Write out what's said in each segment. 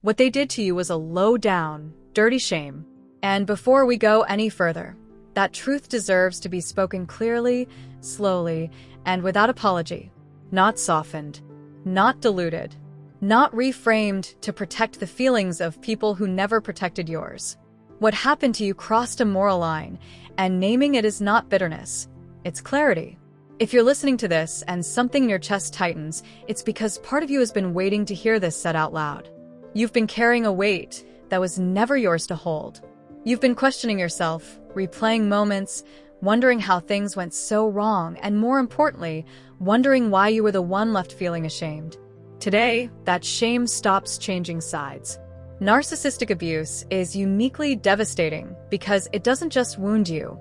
What they did to you was a low-down, dirty shame. And before we go any further, that truth deserves to be spoken clearly, slowly, and without apology. Not softened, not diluted, not reframed to protect the feelings of people who never protected yours. What happened to you crossed a moral line, and naming it is not bitterness, it's clarity. If you're listening to this and something in your chest tightens, it's because part of you has been waiting to hear this said out loud. You've been carrying a weight that was never yours to hold. You've been questioning yourself, replaying moments, wondering how things went so wrong, and more importantly, wondering why you were the one left feeling ashamed. Today, that shame stops changing sides. Narcissistic abuse is uniquely devastating because it doesn't just wound you,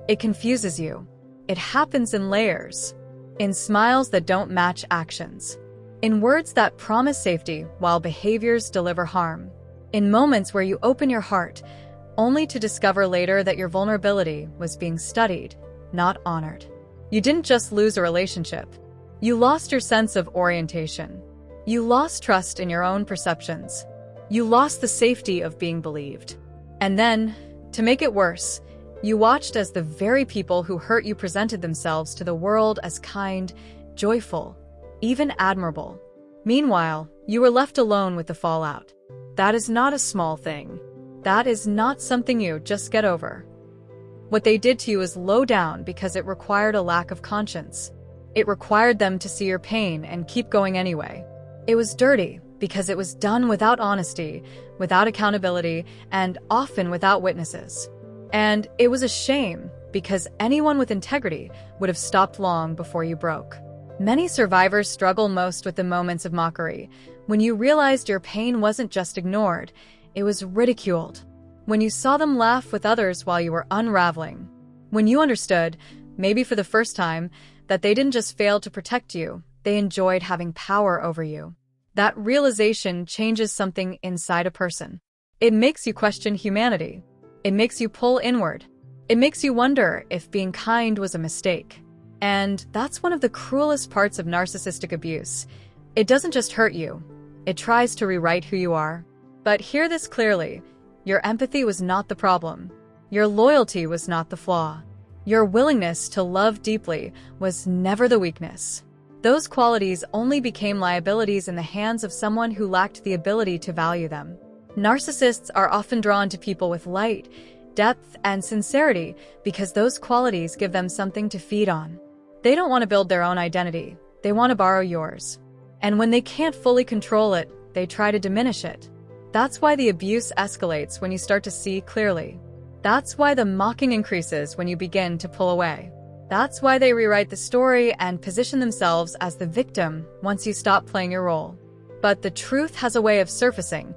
it confuses you. It happens in layers, in smiles that don't match actions, in words that promise safety while behaviors deliver harm, in moments where you open your heart only to discover later that your vulnerability was being studied, not honored. You didn't just lose a relationship. You lost your sense of orientation. You lost trust in your own perceptions. You lost the safety of being believed. And then, to make it worse, you watched as the very people who hurt you presented themselves to the world as kind, joyful, even admirable. Meanwhile, you were left alone with the fallout. That is not a small thing. That is not something you just get over. What they did to you is low down because it required a lack of conscience. It required them to see your pain and keep going anyway. It was dirty because it was done without honesty, without accountability, and often without witnesses. And it was a shame because anyone with integrity would have stopped long before you broke. Many survivors struggle most with the moments of mockery, when you realized your pain wasn't just ignored, it was ridiculed. When you saw them laugh with others while you were unraveling. When you understood, maybe for the first time, that they didn't just fail to protect you, they enjoyed having power over you. That realization changes something inside a person. It makes you question humanity. It makes you pull inward. It makes you wonder if being kind was a mistake. And that's one of the cruelest parts of narcissistic abuse. It doesn't just hurt you. It tries to rewrite who you are. But hear this clearly. Your empathy was not the problem. Your loyalty was not the flaw. Your willingness to love deeply was never the weakness. Those qualities only became liabilities in the hands of someone who lacked the ability to value them. Narcissists are often drawn to people with light, depth, and sincerity because those qualities give them something to feed on. They don't want to build their own identity. They want to borrow yours. And when they can't fully control it, they try to diminish it. That's why the abuse escalates when you start to see clearly. That's why the mocking increases when you begin to pull away. That's why they rewrite the story and position themselves as the victim once you stop playing your role. But the truth has a way of surfacing,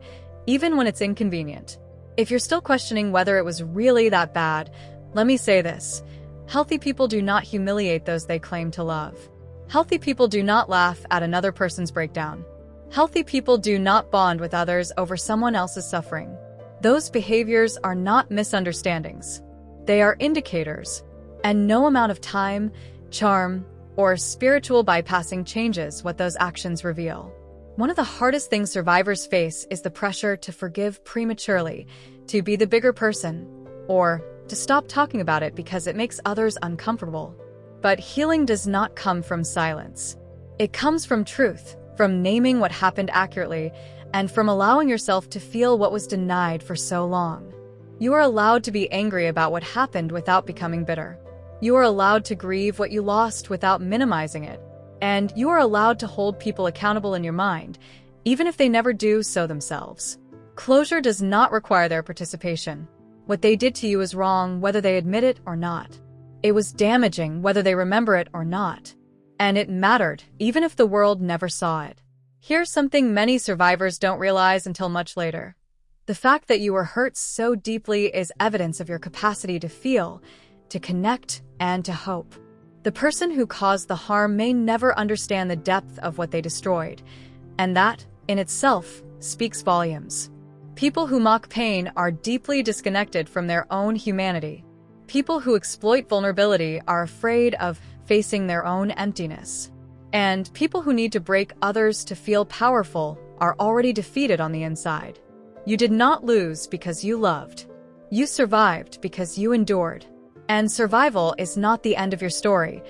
even when it's inconvenient. If you're still questioning whether it was really that bad, let me say this. Healthy people do not humiliate those they claim to love. Healthy people do not laugh at another person's breakdown. Healthy people do not bond with others over someone else's suffering. Those behaviors are not misunderstandings. They are indicators, and no amount of time, charm, or spiritual bypassing changes what those actions reveal. One of the hardest things survivors face is the pressure to forgive prematurely, to be the bigger person, or to stop talking about it because it makes others uncomfortable. But healing does not come from silence. It comes from truth, from naming what happened accurately, and from allowing yourself to feel what was denied for so long. You are allowed to be angry about what happened without becoming bitter. You are allowed to grieve what you lost without minimizing it. And you are allowed to hold people accountable in your mind, even if they never do so themselves. Closure does not require their participation. What they did to you is wrong whether they admit it or not. It was damaging whether they remember it or not. And it mattered, even if the world never saw it. Here's something many survivors don't realize until much later. The fact that you were hurt so deeply is evidence of your capacity to feel, to connect, and to hope. The person who caused the harm may never understand the depth of what they destroyed, and that, in itself, speaks volumes. People who mock pain are deeply disconnected from their own humanity. People who exploit vulnerability are afraid of facing their own emptiness. And people who need to break others to feel powerful are already defeated on the inside. You did not lose because you loved. You survived because you endured. And survival is not the end of your story.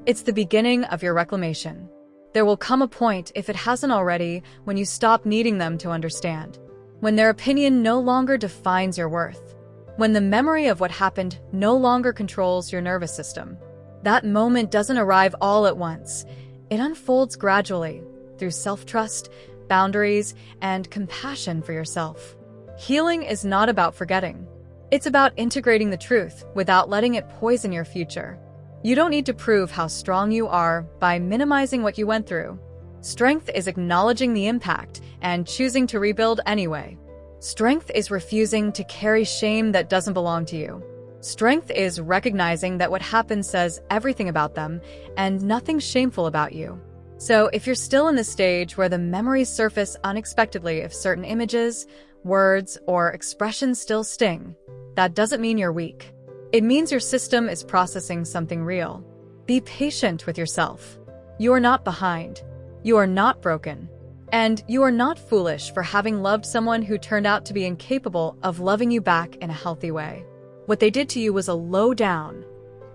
It's the beginning of your reclamation. There will come a point, if it hasn't already, when you stop needing them to understand. When their opinion no longer defines your worth. When the memory of what happened no longer controls your nervous system. That moment doesn't arrive all at once. It unfolds gradually, through self-trust, boundaries, and compassion for yourself. Healing is not about forgetting. It's about integrating the truth without letting it poison your future. You don't need to prove how strong you are by minimizing what you went through. Strength is acknowledging the impact and choosing to rebuild anyway. Strength is refusing to carry shame that doesn't belong to you. Strength is recognizing that what happened says everything about them and nothing shameful about you. So if you're still in the stage where the memories surface unexpectedly if certain images, words, or expressions still sting, that doesn't mean you're weak. It means your system is processing something real. Be patient with yourself. You are not behind. You are not broken. And you are not foolish for having loved someone who turned out to be incapable of loving you back in a healthy way. What they did to you was a low-down,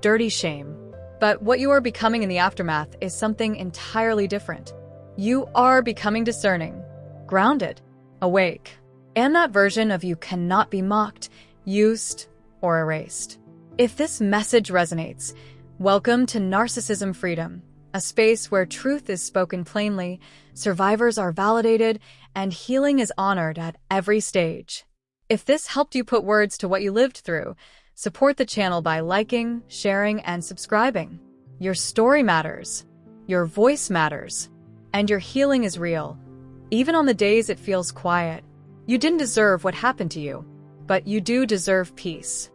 dirty shame. But what you are becoming in the aftermath is something entirely different. You are becoming discerning, grounded, awake. And that version of you cannot be mocked, used, or erased. If this message resonates, welcome to Narcissism Freedom, a space where truth is spoken plainly, survivors are validated, and healing is honored at every stage. If this helped you put words to what you lived through, support the channel by liking, sharing, and subscribing. Your story matters, your voice matters, and your healing is real. Even on the days it feels quiet, you didn't deserve what happened to you, but you do deserve peace.